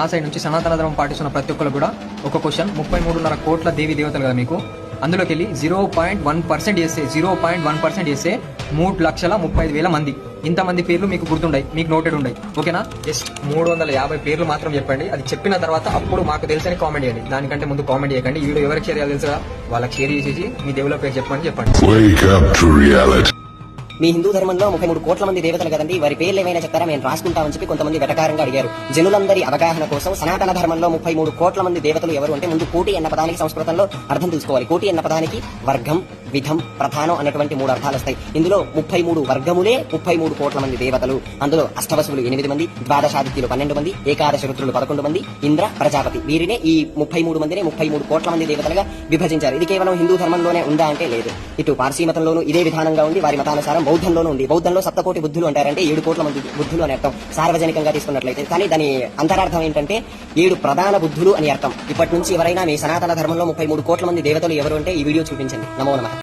ఆ సైడ్ నుంచి సనాతన ధర్మం పాటిస్తున్న ప్రతి ఒక్కరు కూడా ఒక క్వశ్చన్ 33.5 కోట్ల దేవి దేవతలు కదా మీకు, అందులోకి వెళ్ళి 0.1% చేస్తే 0.1% చేస్తే 3,35,000 మంది. ఇంతమంది పేర్లు మీకు గుర్తుండయి, మీకు నోటెడ్ ఉండయి. ఓకేనా? జస్ట్ 350 పేర్లు మాత్రం చెప్పండి. అది చెప్పిన తర్వాత అప్పుడు మాకు తెలుసని కామెంట్ చేయండి. దానికంటే ముందు కామెంట్ చేయకండి. ఈ వీడియో ఎవరికి షేర్ చేయాలి తెలుసా? వాళ్ళకి షేర్ చేసేసి మీ దేవుల పేరు చెప్పండి. మీ హిందూ ధర్మంలో 33 కోట్ల మంది దేవతలు కదండి, వారి పేర్లు ఏమైనా చెప్తారా, మేము రాసుకుంటామని చెప్పి కొంతమంది వెటకారంగా అడిగారు. జనులందరి అవగాహన కోసం సనాతన ధర్మంలో 33 కోట్ల మంది దేవతలు ఎవరు అంటే, ముందు కోటి అన్న పదానికి సంస్కృతంలో అర్థం తెలుసుకోవాలి. కోటి అన్న పదానికి వర్గం, విధం, ప్రధానం అన్నటువంటి 3 అర్థాలు వస్తాయి. ఇందులో 33 వర్గములే 33 కోట్ల మంది దేవతలు. అందులో అష్టవసులు 8 మంది, ద్వాదశాదిత్యులు 12 మంది, ఏకాదశ రుద్రులు 11 మంది, ఇంద్ర, ప్రజాపతి, వీరినే ఈ 33 మందిని 33 కోట్ల మంది దేవతలుగా విభజించారు. ఇది కేవలం హిందూ ధర్మంలోనే ఉందా అంటే లేదు. ఇటు పార్సీ మతంలోనూ ఇదే విధానంగా ఉంది. వారి మతానుసారం బౌద్ధంలోనూ ఉంది. బౌద్ధంలో 7 కోటి బుద్ధులు అంటారంటే 7 కోట్ల మంది బుద్ధులు అని అర్థం సార్వజనికంగా తీసుకున్నట్లయితే. కానీ దాని అంతరార్థం ఏంటంటే 7 ప్రధాన బుద్ధులు అని అర్థం. ఇప్పటి నుంచి ఎవరైనా మీ సనాతన ధర్మంలో 33 కోట్ల మంది దేవతలు ఎవరు అంటే ఈ వీడియో చూపించండి. నమో నమః.